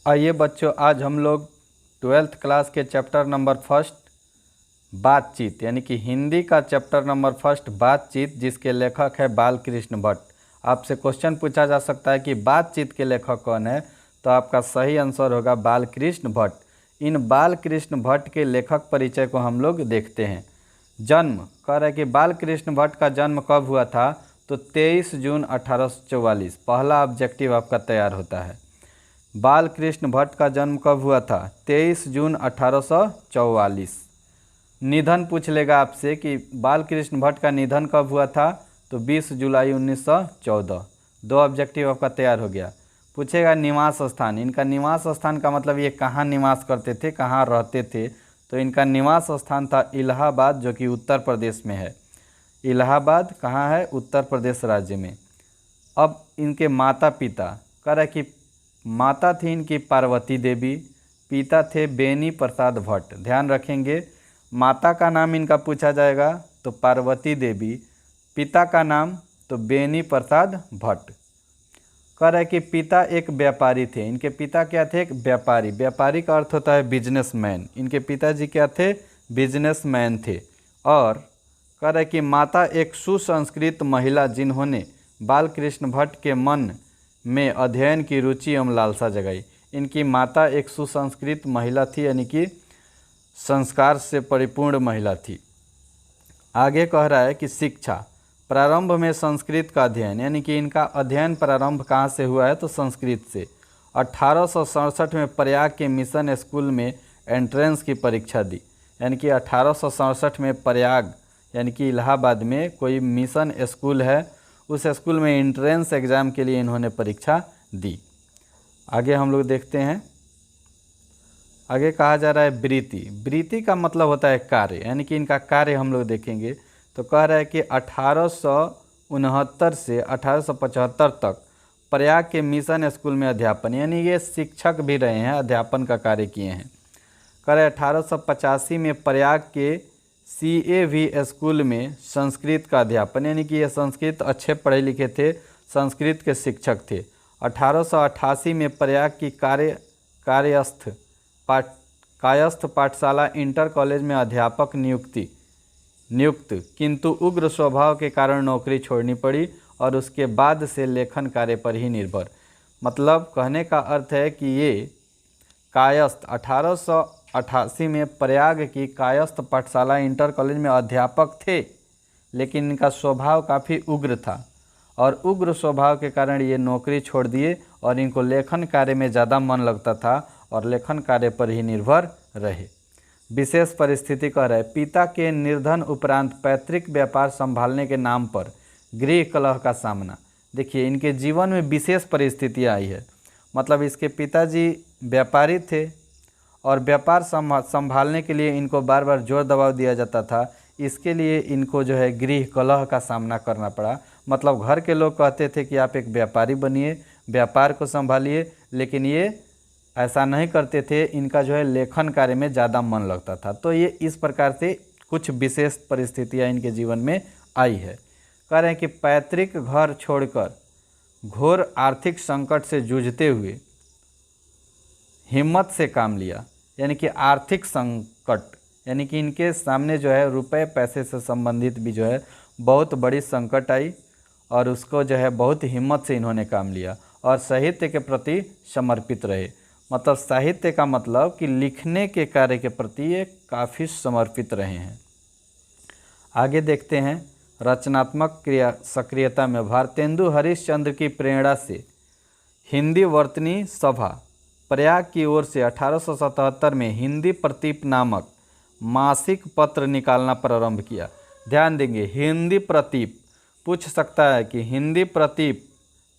आइए बच्चों, आज हम लोग 12th क्लास के चैप्टर नंबर फर्स्ट बातचीत यानी कि हिंदी का चैप्टर नंबर फर्स्ट बातचीत, जिसके लेखक है बालकृष्ण भट्ट। आपसे क्वेश्चन पूछा जा सकता है कि बातचीत के लेखक कौन है, तो आपका सही आंसर होगा बालकृष्ण भट्ट। इन बालकृष्ण भट्ट के लेखक परिचय को हम लोग देखते हैं। जन्म कह रहा है कि बालकृष्ण भट्ट का जन्म कब हुआ था, तो 23 जून 1844। पहला ऑब्जेक्टिव आपका तैयार होता है। बालकृष्ण भट्ट का जन्म कब हुआ था, 23 जून 1844। निधन पूछ लेगा आपसे कि बालकृष्ण भट्ट का निधन कब हुआ था, तो 20 जुलाई 1914। दो ऑब्जेक्टिव आपका तैयार हो गया। पूछेगा निवास स्थान। इनका निवास स्थान का मतलब ये कहाँ निवास करते थे, कहाँ रहते थे, तो इनका निवास स्थान था इलाहाबाद, जो कि उत्तर प्रदेश में है। इलाहाबाद कहाँ है, उत्तर प्रदेश राज्य में। अब इनके माता पिता कह रहा है कि माता थी इनकी पार्वती देवी, पिता थे बेनी प्रसाद भट्ट। ध्यान रखेंगे, माता का नाम इनका पूछा जाएगा तो पार्वती देवी, पिता का नाम तो बेनी प्रसाद भट्ट। कह रहा है कि पिता एक व्यापारी थे। इनके पिता क्या थे, एक व्यापारी। व्यापारी का अर्थ होता है बिजनेसमैन। इनके पिताजी क्या थे, बिजनेसमैन थे। और कह रहा है कि माता एक सुसंस्कृत महिला, जिन्होंने बालकृष्ण भट्ट के मन में अध्ययन की रुचि एवं लालसा जगाई। इनकी माता एक सुसंस्कृत महिला थी, यानी कि संस्कार से परिपूर्ण महिला थी। आगे कह रहा है कि शिक्षा प्रारंभ में संस्कृत का अध्ययन, यानी कि इनका अध्ययन प्रारंभ कहाँ से हुआ है, तो संस्कृत से। 1867 में प्रयाग के मिशन स्कूल में एंट्रेंस की परीक्षा दी। यानी कि 1867 में प्रयाग यानी कि इलाहाबाद में कोई मिशन स्कूल है, उस स्कूल में एंट्रेंस एग्ज़ाम के लिए इन्होंने परीक्षा दी। आगे हम लोग देखते हैं। आगे कहा जा रहा है वृत्ति। वृत्ति का मतलब होता है कार्य, यानी कि इनका कार्य हम लोग देखेंगे तो कह रहा है कि 1869 से 1875 तक प्रयाग के मिशन स्कूल में अध्यापन, यानी ये शिक्षक भी रहे हैं, अध्यापन का कार्य किए हैं। कह रहे 1885 में प्रयाग के CAV स्कूल में संस्कृत का अध्यापन, यानी कि ये संस्कृत अच्छे पढ़े लिखे थे, संस्कृत के शिक्षक थे। 1888 में प्रयाग की कायस्थ पाठशाला इंटर कॉलेज में अध्यापक नियुक्त, किंतु उग्र स्वभाव के कारण नौकरी छोड़नी पड़ी और उसके बाद से लेखन कार्य पर ही निर्भर। मतलब कहने का अर्थ है कि ये कायस्थ 1888 में प्रयाग की कायस्थ पाठशाला इंटर कॉलेज में अध्यापक थे, लेकिन इनका स्वभाव काफ़ी उग्र था और उग्र स्वभाव के कारण ये नौकरी छोड़ दिए और इनको लेखन कार्य में ज़्यादा मन लगता था और लेखन कार्य पर ही निर्भर रहे। विशेष परिस्थिति कह रहे पिता के निर्धन उपरांत पैतृक व्यापार संभालने के नाम पर गृह कलह का सामना। देखिए, इनके जीवन में विशेष परिस्थितियाँ आई है। मतलब इसके पिताजी व्यापारी थे और व्यापार संभालने के लिए इनको बार बार जोर दबाव दिया जाता था। इसके लिए इनको जो है गृह कलह का सामना करना पड़ा। मतलब घर के लोग कहते थे कि आप एक व्यापारी बनिए, व्यापार को संभालिए, लेकिन ये ऐसा नहीं करते थे। इनका जो है लेखन कार्य में ज़्यादा मन लगता था। तो ये इस प्रकार से कुछ विशेष परिस्थितियाँ इनके जीवन में आई है। कह रहे हैं कि पैतृक घर छोड़कर घोर आर्थिक संकट से जूझते हुए हिम्मत से काम लिया। यानी कि आर्थिक संकट, यानी कि इनके सामने जो है रुपए पैसे से संबंधित भी जो है बहुत बड़ी संकट आई और उसको जो है बहुत हिम्मत से इन्होंने काम लिया और साहित्य के प्रति समर्पित रहे। मतलब साहित्य का मतलब कि लिखने के कार्य के प्रति ये काफ़ी समर्पित रहे हैं। आगे देखते हैं रचनात्मक सक्रियता में भारतेंदु हरिश्चंद्र की प्रेरणा से हिंदी वर्तनी सभा प्रयाग की ओर से 1877 में हिंदी प्रतीप नामक मासिक पत्र निकालना प्रारंभ किया। ध्यान देंगे, हिंदी प्रतीप पूछ सकता है कि हिंदी प्रतीप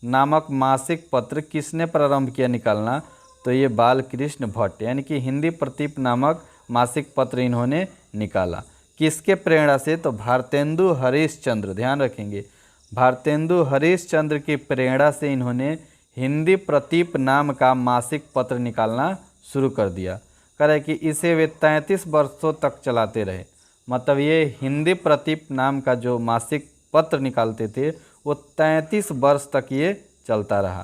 नामक मासिक पत्र किसने प्रारंभ किया निकालना, तो ये बालकृष्ण भट्ट। यानी कि हिंदी प्रतीप नामक मासिक पत्र इन्होंने निकाला। किसके प्रेरणा से, तो भारतेंदु हरिश्चंद्र। ध्यान रखेंगे, भारतेंदु हरिश्चंद्र की प्रेरणा से इन्होंने हिंदी प्रतीप नाम का मासिक पत्र निकालना शुरू कर दिया। कह रहे कि इसे वे 33 वर्षों तक चलाते रहे। मतलब ये हिंदी प्रतीप नाम का जो मासिक पत्र निकालते थे वो 33 वर्ष तक ये चलता रहा।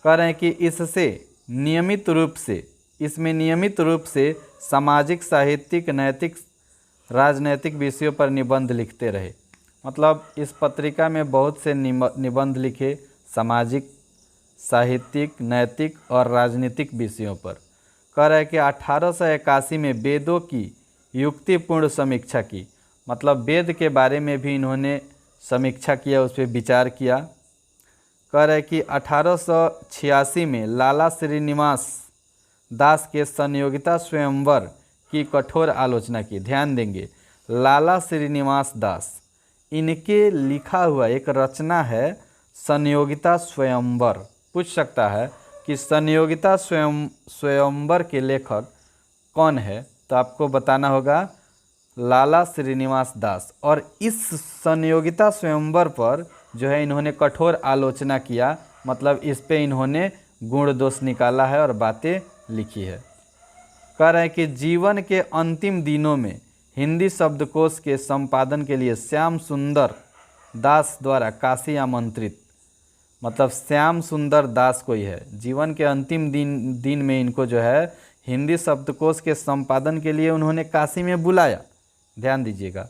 कह रहे हैं कि इससे नियमित रूप से सामाजिक, साहित्यिक, नैतिक, राजनैतिक विषयों पर निबंध लिखते रहे। मतलब इस पत्रिका में बहुत से निबंध लिखे सामाजिक, साहित्यिक, नैतिक और राजनीतिक विषयों पर। कह रहा है कि 1881 में वेदों की युक्तिपूर्ण समीक्षा की। मतलब वेद के बारे में भी इन्होंने समीक्षा किया, उस पर विचार किया। कह रहे कि 1886 में लाला श्रीनिवास दास के संयोगिता स्वयंवर की कठोर आलोचना की। ध्यान देंगे, लाला श्रीनिवास दास, इनके लिखा हुआ एक रचना है संयोगिता स्वयंवर। पूछ सकता है कि संयोगिता स्वयंवर के लेखक कौन है, तो आपको बताना होगा लाला श्रीनिवास दास। और इस संयोगिता स्वयंवर पर जो है इन्होंने कठोर आलोचना किया। मतलब इस पे इन्होंने गुण दोष निकाला है और बातें लिखी है। कह रहे हैं कि जीवन के अंतिम दिनों में हिंदी शब्दकोश के संपादन के लिए श्याम सुंदर दास द्वारा काशी आमंत्रित। मतलब श्याम सुंदर दास कोई है, जीवन के अंतिम दिन में इनको जो है हिंदी शब्दकोश के संपादन के लिए उन्होंने काशी में बुलाया। ध्यान दीजिएगा,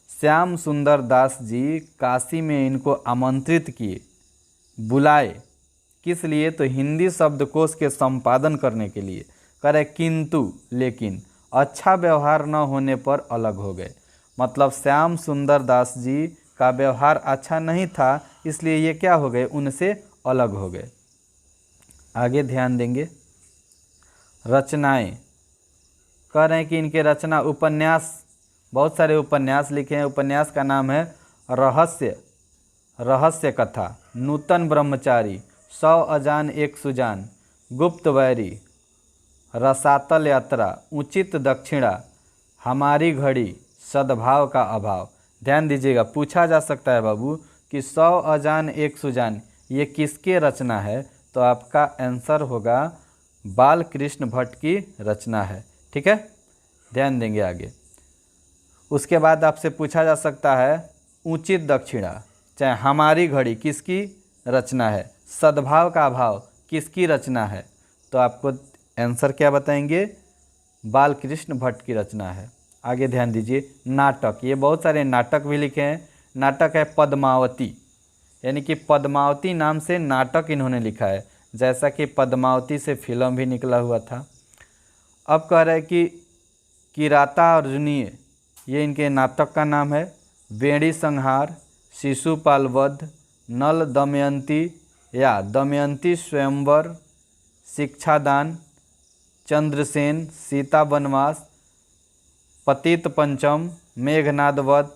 श्याम सुंदर दास जी काशी में इनको आमंत्रित किए, बुलाए। किस लिए? तो हिंदी शब्दकोश के संपादन करने के लिए। करे किंतु लेकिन अच्छा व्यवहार न होने पर अलग हो गए। मतलब श्याम सुंदर दास जी का व्यवहार अच्छा नहीं था, इसलिए ये क्या हो गए, उनसे अलग हो गए। आगे ध्यान देंगे, रचनाएं। कह रहे हैं कि इनके रचना उपन्यास, बहुत सारे उपन्यास लिखे हैं। उपन्यास का नाम है रहस्य कथा, नूतन ब्रह्मचारी, 100 अजान एक सुजान, गुप्त वैरी, रसातल यात्रा, उचित दक्षिणा, हमारी घड़ी, सद्भाव का अभाव। ध्यान दीजिएगा, पूछा जा सकता है बाबू कि 100 अजान एक सुजान ये किसके रचना है, तो आपका आंसर होगा बाल कृष्ण भट्ट की रचना है। ठीक है, ध्यान देंगे आगे। उसके बाद आपसे पूछा जा सकता है उचित दक्षिणा, चाहे हमारी घड़ी किसकी रचना है, सद्भाव का अभाव किसकी रचना है, तो आपको आंसर क्या बताएंगे, बाल कृष्ण भट्ट की रचना है। आगे ध्यान दीजिए, नाटक, ये बहुत सारे नाटक भी लिखे हैं। नाटक है पद्मावती, यानी कि पद्मावती नाम से नाटक इन्होंने लिखा है, जैसा कि पद्मावती से फिल्म भी निकला हुआ था। अब कह रहे हैं कि किराता अर्जुनीय, ये इनके नाटक का नाम है। वेणी संहार, शिशुपाल वध, नल दमयंती या दमयंती स्वयंवर, शिक्षादान, चंद्रसेन, सीता वनवास, पतित पंचम, मेघनाद वध,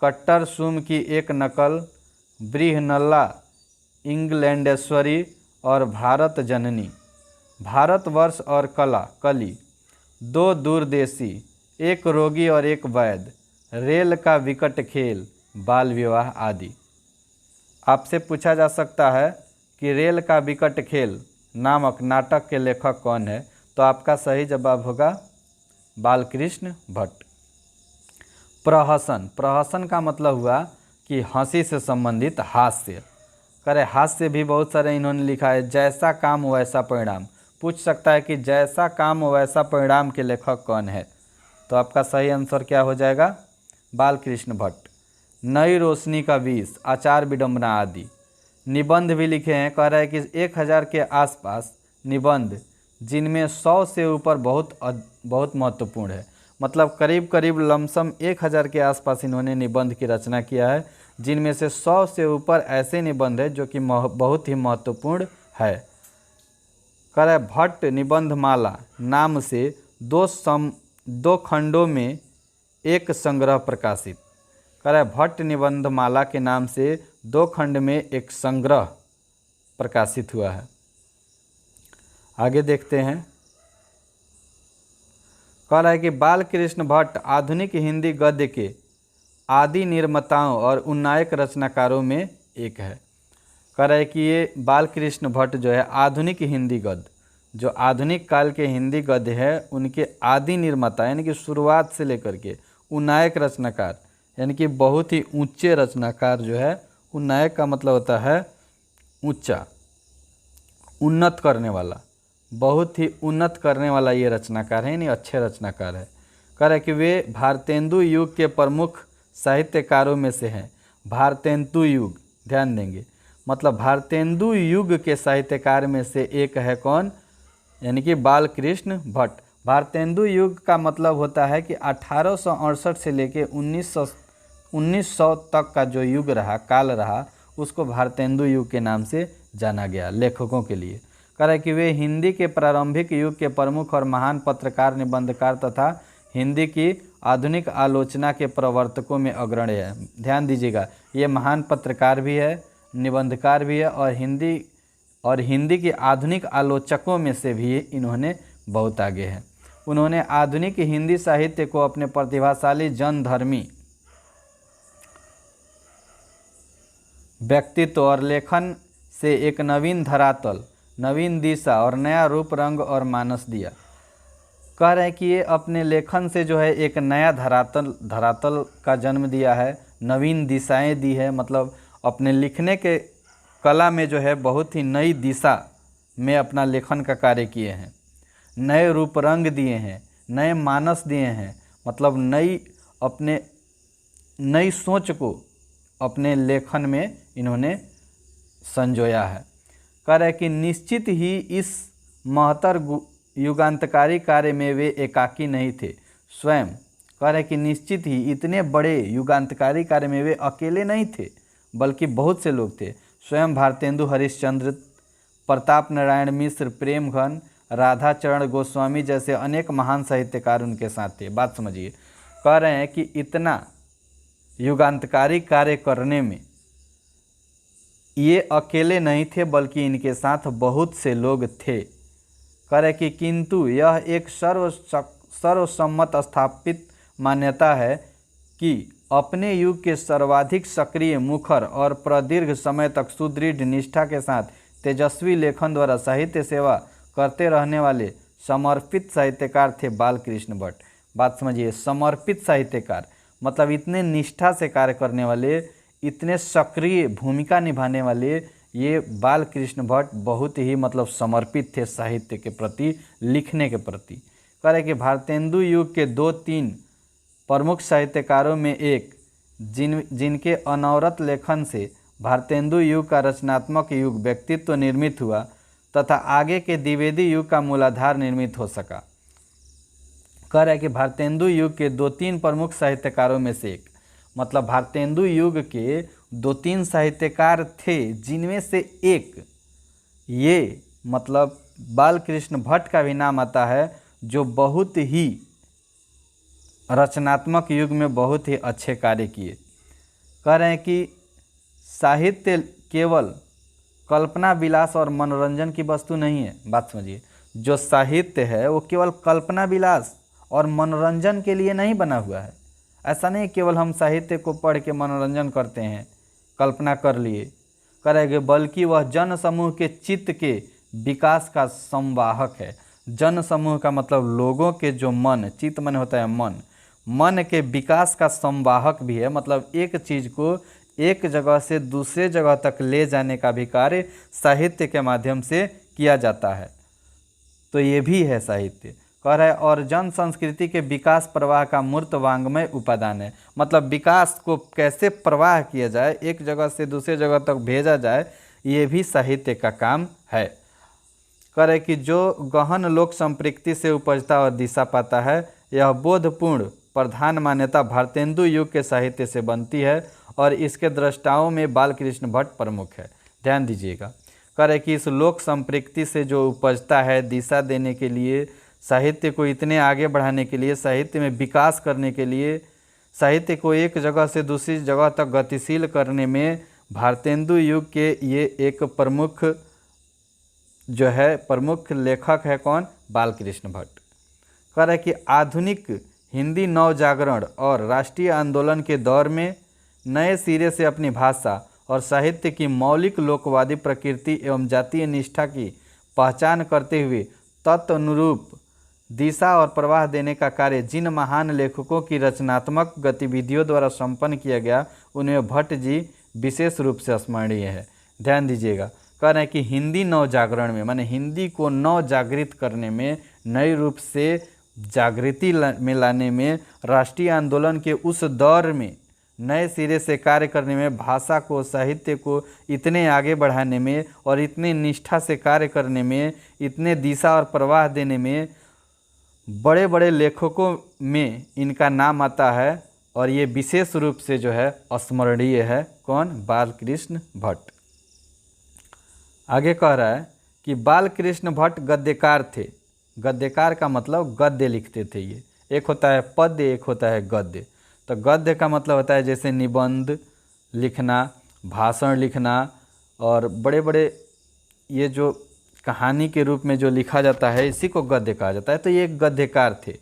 कट्टर सुम की एक नकल, बृहनल्ला, इंग्लैंडेश्वरी और भारत जननी, भारतवर्ष और कली, दो दूरदेशी, एक रोगी और एक वैद्य, रेल का विकट खेल, बाल विवाह आदि। आपसे पूछा जा सकता है कि रेल का विकट खेल नामक नाटक के लेखक कौन है, तो आपका सही जवाब होगा बालकृष्ण भट्ट। प्रहसन, प्रहसन का मतलब हुआ कि हंसी से संबंधित हास्य। करे हास्य भी बहुत सारे इन्होंने लिखा है। जैसा काम वैसा परिणाम, पूछ सकता है कि जैसा काम वैसा परिणाम के लेखक कौन है, तो आपका सही आंसर क्या हो जाएगा, बालकृष्ण भट्ट। नई रोशनी का विष, आचार विडंबना आदि। निबंध भी लिखे हैं। कह रहा है कि 1000 के आसपास निबंध, जिनमें 100 से ऊपर बहुत महत्वपूर्ण है। मतलब करीब करीब लमसम 1000 के आसपास इन्होंने निबंध की रचना किया है, जिनमें से 100 से ऊपर ऐसे निबंध है जो कि बहुत ही महत्वपूर्ण है। कह रहा है भट्ट निबंध माला नाम से 2 खंडों में एक संग्रह प्रकाशित। कह रहा है भट्ट निबंध माला के नाम से 2 खंड में एक संग्रह प्रकाशित हुआ है। आगे देखते हैं। कह रहा है कि बालकृष्ण भट्ट आधुनिक हिंदी गद्य के आदि निर्माताओं और उन्नायक रचनाकारों में एक है। कह रहा है कि ये बालकृष्ण भट्ट जो है आधुनिक हिंदी गद्य, जो आधुनिक काल के हिंदी गद्य है उनके आदि निर्माता, यानी कि शुरुआत से लेकर के उन्नायक रचनाकार, यानी कि बहुत ही ऊंचे रचनाकार जो है। उन्नायक का मतलब होता है ऊंचा, उन्नत करने वाला। बहुत ही उन्नत करने वाला ये रचनाकार है, यानी अच्छे रचनाकार है। कह रहे कि वे भारतेंदु युग के प्रमुख साहित्यकारों में से हैं। भारतेंदु युग, ध्यान देंगे, मतलब भारतेंदु युग के साहित्यकार में से एक है कौन, यानी कि बालकृष्ण भट्ट। भारतेंदु युग का मतलब होता है कि 1868 से लेके 1900 तक का जो युग रहा, काल रहा, उसको भारतेंदु युग के नाम से जाना गया लेखकों के लिए। कह रहे कि वे हिंदी के प्रारंभिक युग के प्रमुख और महान पत्रकार, निबंधकार तथा हिंदी की आधुनिक आलोचना के प्रवर्तकों में अग्रणी है। ध्यान दीजिएगा, ये महान पत्रकार भी है, निबंधकार भी है और हिंदी के आधुनिक आलोचकों में से भी इन्होंने बहुत आगे हैं। उन्होंने आधुनिक हिंदी साहित्य को अपने प्रतिभाशाली जनधर्मी व्यक्तित्व और लेखन से एक नवीन धरातल, नवीन दिशा और नया रूप, रंग और मानस दिया। कह रहे हैं कि ये अपने लेखन से जो है एक नया धरातल का जन्म दिया है, नवीन दिशाएं दी है, मतलब अपने लिखने के कला में जो है बहुत ही नई दिशा में अपना लेखन का कार्य किए हैं, नए रूप रंग दिए हैं, नए मानस दिए हैं, मतलब नई सोच को अपने लेखन में इन्होंने संजोया है। कह रहे कि निश्चित ही इस महत्तर युगांतकारी कार्य में वे एकाकी नहीं थे स्वयं। कह रहे कि निश्चित ही इतने बड़े युगांतकारी कार्य में वे अकेले नहीं थे, बल्कि बहुत से लोग थे। स्वयं भारतेंदु हरिश्चंद्र, प्रताप नारायण मिश्र, प्रेमघन, राधाचरण गोस्वामी जैसे अनेक महान साहित्यकार उनके साथ थे। बात समझिए, कह रहे हैं कि इतना युगांतकारी कार्य करने में ये अकेले नहीं थे, बल्कि इनके साथ बहुत से लोग थे। कह रहे कि किंतु यह एक सर्वसम्मत स्थापित मान्यता है कि अपने युग के सर्वाधिक सक्रिय, मुखर और प्रदीर्घ समय तक सुदृढ़ निष्ठा के साथ तेजस्वी लेखन द्वारा साहित्य सेवा करते रहने वाले समर्पित साहित्यकार थे बालकृष्ण भट्ट। बात समझिए, समर्पित साहित्यकार मतलब इतने निष्ठा से कार्य करने वाले, इतने सक्रिय भूमिका निभाने वाले ये बालकृष्ण भट्ट बहुत ही मतलब समर्पित थे साहित्य के प्रति, लिखने के प्रति। कह रहे कि भारतेंदु युग के 2-3 प्रमुख साहित्यकारों में एक जिनके अनवरत लेखन से भारतेंदु युग का रचनात्मक युग व्यक्तित्व निर्मित हुआ तथा आगे के द्विवेदी युग का मूलाधार निर्मित हो सका। कह रहे कि भारतेंदु युग के 2-3 प्रमुख साहित्यकारों में से एक, मतलब भारतेंदु युग के 2-3 साहित्यकार थे, जिनमें से एक ये मतलब बालकृष्ण भट्ट का भी नाम आता है, जो बहुत ही रचनात्मक युग में बहुत ही अच्छे कार्य किए। कह रहे हैं कि साहित्य केवल कल्पना विलास और मनोरंजन की वस्तु नहीं है। बात समझिए, जो साहित्य है वो केवल कल्पना विलास और मनोरंजन के लिए नहीं बना हुआ है। ऐसा नहीं केवल हम साहित्य को पढ़ के मनोरंजन करते हैं, कल्पना कर लिए करेंगे, बल्कि वह जन समूह के चित्त के विकास का संवाहक है। जन समूह का मतलब लोगों के जो मन, चित्त मन होता है मन के विकास का संवाहक भी है। मतलब एक चीज़ को एक जगह से दूसरे जगह तक ले जाने का भी कार्य साहित्य के माध्यम से किया जाता है, तो ये भी है साहित्य। कह रहा है और जन संस्कृति के विकास प्रवाह का मूर्त वांग्मय उपादान है। मतलब विकास को कैसे प्रवाह किया जाए, एक जगह से दूसरे जगह तक भेजा जाए, ये भी साहित्य का काम है। कह रहे कि जो गहन लोक संपृक्ति से उपजता और दिशा पाता है, यह बोधपूर्ण प्रधान मान्यता भारतेंदु युग के साहित्य से बनती है और इसके द्रष्टाओं में बालकृष्ण भट्ट प्रमुख है। ध्यान दीजिएगा, कह रहे कि इस लोक संपृक्ति से जो उपजता है, दिशा देने के लिए, साहित्य को इतने आगे बढ़ाने के लिए, साहित्य में विकास करने के लिए, साहित्य को एक जगह से दूसरी जगह तक गतिशील करने में भारतेंदु युग के ये एक प्रमुख जो है प्रमुख लेखक है कौन, बालकृष्ण भट्ट। कह रहे कि आधुनिक हिंदी नवजागरण और राष्ट्रीय आंदोलन के दौर में नए सिरे से अपनी भाषा और साहित्य की मौलिक लोकवादी प्रकृति एवं जातीय निष्ठा की पहचान करते हुए तत्वनुरूप दिशा और प्रवाह देने का कार्य जिन महान लेखकों की रचनात्मक गतिविधियों द्वारा संपन्न किया गया, उनमें भट्ट जी विशेष रूप से स्मरणीय है। ध्यान दीजिएगा, कह रहे हैं कि हिंदी नवजागरण में, माने हिंदी को नवजागृत करने में, नए रूप से जागृति में लाने में, राष्ट्रीय आंदोलन के उस दौर में नए सिरे से कार्य करने में, भाषा को, साहित्य को इतने आगे बढ़ाने में और इतने निष्ठा से कार्य करने में, इतने दिशा और प्रवाह देने में बड़े बड़े लेखकों में इनका नाम आता है। और ये विशेष रूप से जो है स्मरणीय है। कौन? बालकृष्ण भट्ट। आगे कह रहा है कि बालकृष्ण भट्ट गद्यकार थे। गद्यकार का मतलब गद्य लिखते थे। ये एक होता है पद्य, एक होता है गद्य। तो गद्य का मतलब होता है जैसे निबंध लिखना, भाषण लिखना, और बड़े बड़े ये जो कहानी के रूप में जो लिखा जाता है इसी को गद्य कहा जाता है। तो ये एक गद्यकार थे,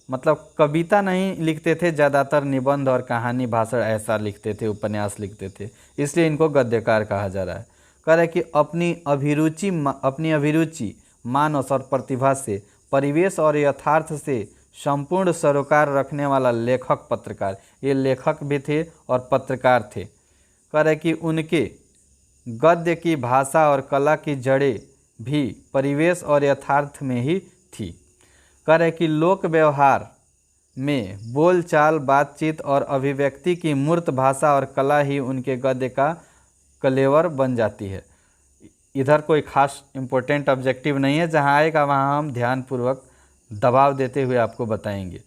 मतलब कविता नहीं लिखते थे, ज़्यादातर निबंध और कहानी, भाषण ऐसा लिखते थे, उपन्यास लिखते थे, इसलिए इनको गद्यकार कहा जा रहा है। कह रहे कि अपनी अभिरुचि, मानस और प्रतिभा से, परिवेश और यथार्थ से संपूर्ण सरोकार रखने वाला लेखक पत्रकार, ये लेखक भी थे और पत्रकार थे। कह रहे कि उनके गद्य की भाषा और कला की जड़ें भी परिवेश और यथार्थ में ही थी। कह रहे कि लोक व्यवहार में बोलचाल, बातचीत और अभिव्यक्ति की मूर्त भाषा और कला ही उनके गद्य का कलेवर बन जाती है। इधर कोई खास इम्पोर्टेंट ऑब्जेक्टिव नहीं है, जहाँ आएगा वहाँ हम ध्यानपूर्वक दबाव देते हुए आपको बताएंगे।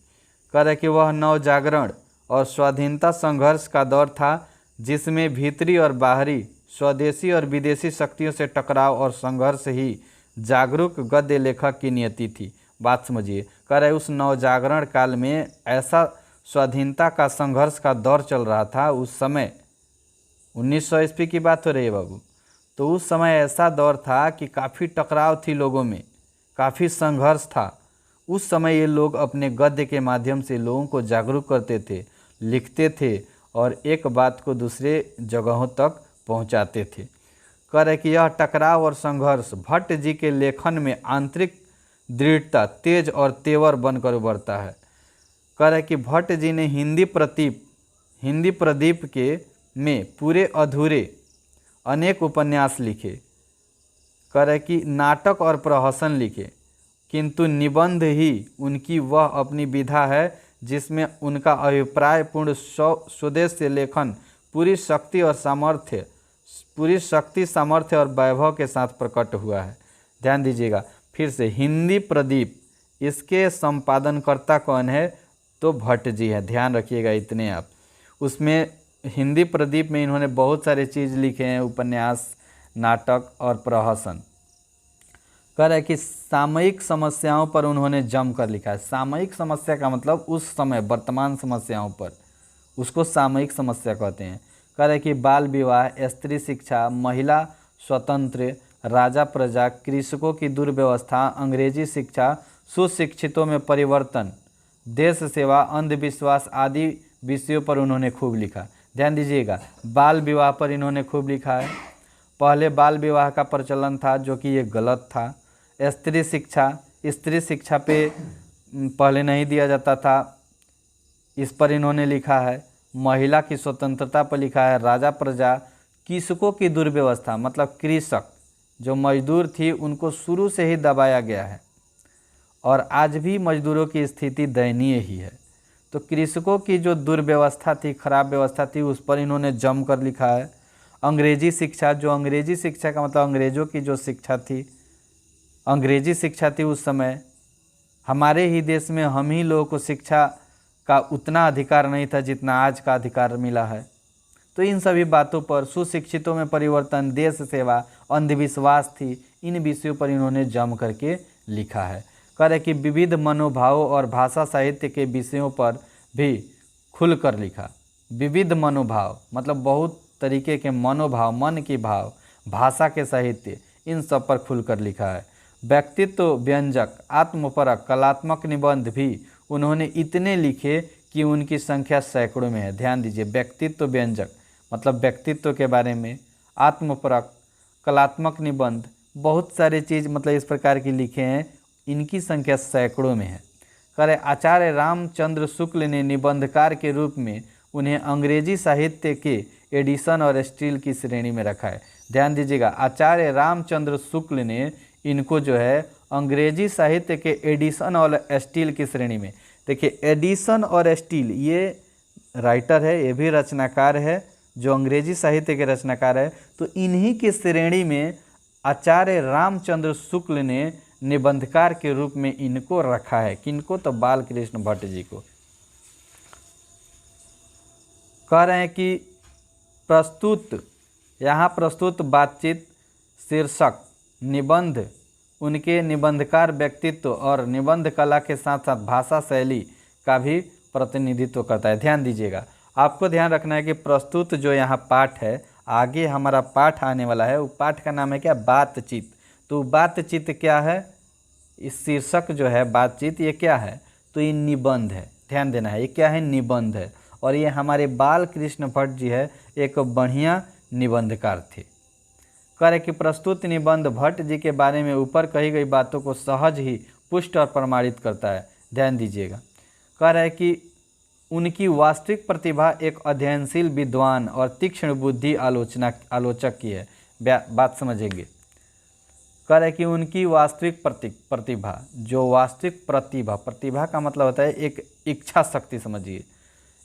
कह रहे कि वह नवजागरण और स्वाधीनता संघर्ष का दौर था, जिसमें भीतरी और बाहरी, स्वदेशी और विदेशी शक्तियों से टकराव और संघर्ष ही जागरूक गद्य लेखक की नियति थी। बात समझिए। कह रहे उस नवजागरण काल में ऐसा स्वाधीनता का संघर्ष का दौर चल रहा था। उस समय 1900 ईस्वी की बात हो रही है बाबू। तो उस समय ऐसा दौर था कि काफ़ी टकराव थी लोगों में, काफ़ी संघर्ष था। उस समय ये लोग अपने गद्य के माध्यम से लोगों को जागरूक करते थे, लिखते थे और एक बात को दूसरे जगहों तक पहुंचाते थे। कह रहे कि यह टकराव और संघर्ष भट्ट जी के लेखन में आंतरिक दृढ़ता, तेज और तेवर बनकर उभरता है। कह रहे कि भट्ट जी ने हिंदी प्रदीप के में पूरे अधूरे अनेक उपन्यास लिखे। कह रहे कि नाटक और प्रहसन लिखे, किंतु निबंध ही उनकी वह अपनी विधा है जिसमें उनका अभिप्रायपूर्ण स्वदेश से लेखन पूरी शक्ति सामर्थ्य और वैभव के साथ प्रकट हुआ है। ध्यान दीजिएगा फिर से, हिंदी प्रदीप, इसके संपादनकर्ता कौन है? तो भट्ट जी हैं। ध्यान रखिएगा इतने आप। उसमें हिंदी प्रदीप में इन्होंने बहुत सारे चीज़ लिखे हैं, उपन्यास, नाटक और प्रहसन। कह रहे कि सामयिक समस्याओं पर उन्होंने जम कर लिखा है। सामयिक समस्या का मतलब उस समय वर्तमान समस्याओं पर, उसको सामयिक समस्या कहते हैं। कह रहे कि बाल विवाह, स्त्री शिक्षा, महिला स्वतंत्र, राजा प्रजा, कृषकों की दुर्व्यवस्था, अंग्रेजी शिक्षा, सुशिक्षितों में परिवर्तन, देश सेवा, अंधविश्वास आदि विषयों पर उन्होंने खूब लिखा। ध्यान दीजिएगा, बाल विवाह पर इन्होंने खूब लिखा है। पहले बाल विवाह का प्रचलन था जो कि ये गलत था। स्त्री शिक्षा पे पहले नहीं दिया जाता था, इस पर इन्होंने लिखा है। महिला की स्वतंत्रता पर लिखा है। राजा प्रजा, कृषकों की दुर्व्यवस्था, मतलब कृषक जो मजदूर थी उनको शुरू से ही दबाया गया है और आज भी मजदूरों की स्थिति दयनीय ही है। तो कृषकों की जो दुर्व्यवस्था थी, खराब व्यवस्था थी, उस पर इन्होंने जम कर लिखा है। अंग्रेजी शिक्षा, जो अंग्रेजी शिक्षा का मतलब अंग्रेज़ों की जो शिक्षा थी, अंग्रेजी शिक्षा थी उस समय। हमारे ही देश में हम ही लोगों को शिक्षा का उतना अधिकार नहीं था जितना आज का अधिकार मिला है। तो इन सभी बातों पर, सुशिक्षितों में परिवर्तन, देश सेवा, अंधविश्वास थी, इन विषयों पर इन्होंने जम करके लिखा है। कह रहे कि विविध मनोभावों और भाषा साहित्य के विषयों पर भी खुलकर लिखा। विविध मनोभाव मतलब बहुत तरीके के मनोभाव, मन की भाव, भाषा के साहित्य, इन सब पर खुलकर लिखा है। व्यक्तित्व व्यंजक, आत्मपरक, कलात्मक निबंध भी उन्होंने इतने लिखे कि उनकी संख्या सैकड़ों में है। ध्यान दीजिए, व्यक्तित्व व्यंजक मतलब व्यक्तित्व के बारे में, आत्मपरक, कलात्मक निबंध, बहुत सारे चीज़ मतलब इस प्रकार की लिखे हैं, इनकी संख्या सैकड़ों में है। करे आचार्य रामचंद्र शुक्ल ने निबंधकार के रूप में उन्हें अंग्रेजी साहित्य के एडिशन और स्टील की श्रेणी में रखा है। ध्यान दीजिएगा, आचार्य रामचंद्र शुक्ल ने इनको जो है अंग्रेजी साहित्य के एडिसन और स्टील की श्रेणी में, देखिए एडिसन और स्टील ये राइटर है, ये भी रचनाकार है, जो अंग्रेजी साहित्य के रचनाकार है, तो इन्हीं की श्रेणी में आचार्य रामचंद्र शुक्ल ने निबंधकार के रूप में इनको रखा है। किनको? तो बाल कृष्ण भट्ट जी को। कह रहे हैं कि प्रस्तुत, यहाँ प्रस्तुत बातचीत शीर्षक निबंध उनके निबंधकार व्यक्तित्व और निबंध कला के साथ साथ भाषा शैली का भी प्रतिनिधित्व करता है। ध्यान दीजिएगा, आपको ध्यान रखना है कि प्रस्तुत जो यहाँ पाठ है, आगे हमारा पाठ आने वाला है, वो पाठ का नाम है क्या? बातचीत। तो बातचीत क्या है? इस शीर्षक जो है बातचीत, ये क्या है? तो ये निबंध है। ध्यान देना है, ये क्या है? निबंध है। और ये हमारे बाल कृष्ण भट्ट जी है, एक बढ़िया निबंधकार थे। कह रहे कि प्रस्तुत निबंध भट्ट जी के बारे में ऊपर कही गई बातों को सहज ही पुष्ट और प्रमाणित करता है। ध्यान दीजिएगा, कह रहा है कि उनकी वास्तविक प्रतिभा एक अध्ययनशील विद्वान और तीक्ष्ण बुद्धि आलोचक की है। बात समझेंगे। कह रहे कि उनकी वास्तविक प्रतिभा, जो वास्तविक प्रतिभा का मतलब होता है एक इच्छा शक्ति, समझिए।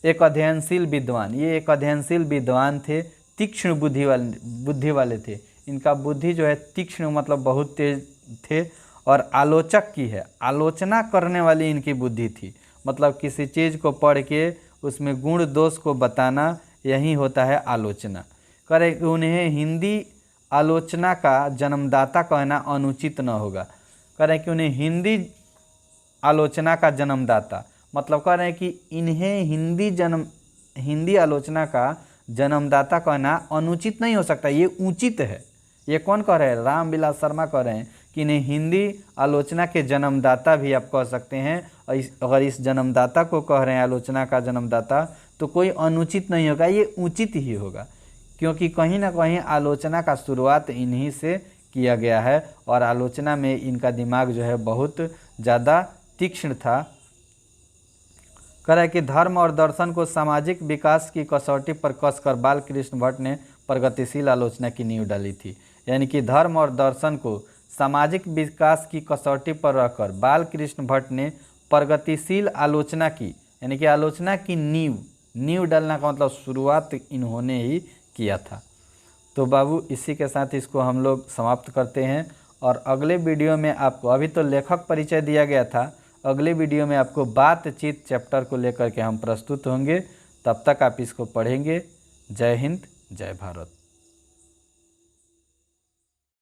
एक अध्ययनशील विद्वान, ये एक अध्ययनशील विद्वान थे, तीक्ष्ण बुद्धि वाले थे। इनका बुद्धि जो है तीक्ष्ण मतलब बहुत तेज थे, और आलोचक की है, आलोचना करने वाली इनकी बुद्धि थी। मतलब किसी चीज़ को पढ़ के उसमें गुण दोष को बताना, यही होता है आलोचना। करे कि उन्हें हिंदी आलोचना का जन्मदाता कहना अनुचित न होगा। कह रहे हैं कि उन्हें हिंदी आलोचना का जन्मदाता, मतलब कह रहे हैं कि इन्हें हिंदी आलोचना का जन्मदाता कहना अनुचित नहीं हो सकता, ये उचित है। ये कौन कह रहे हैं? रामविलास शर्मा कह रहे हैं कि इन्हें हिंदी आलोचना के जन्मदाता भी आप कह सकते हैं। अगर इस जन्मदाता को कह रहे हैं आलोचना का जन्मदाता, तो कोई अनुचित नहीं होगा, ये उचित ही होगा, क्योंकि कहीं ना कहीं आलोचना का शुरुआत इन्हीं से किया गया है, और आलोचना में इनका दिमाग जो है बहुत ज़्यादा तीक्ष्ण था। कह रहा है कि धर्म और दर्शन को सामाजिक विकास की कसौटी पर कसकर बाल कृष्ण भट्ट ने प्रगतिशील आलोचना की नींव डाली थी। यानी कि धर्म और दर्शन को सामाजिक विकास की कसौटी पर रखकर बाल कृष्ण भट्ट ने प्रगतिशील आलोचना की, यानी कि आलोचना की नींव डालना का मतलब शुरुआत इन्होंने ही किया था। तो बाबू, इसी के साथ इसको हम लोग समाप्त करते हैं, और अगले वीडियो में आपको, अभी तो लेखक परिचय दिया गया था, अगले वीडियो में आपको बातचीत चैप्टर को लेकर के हम प्रस्तुत होंगे। तब तक आप इसको पढ़ेंगे। जय हिंद, जय भारत।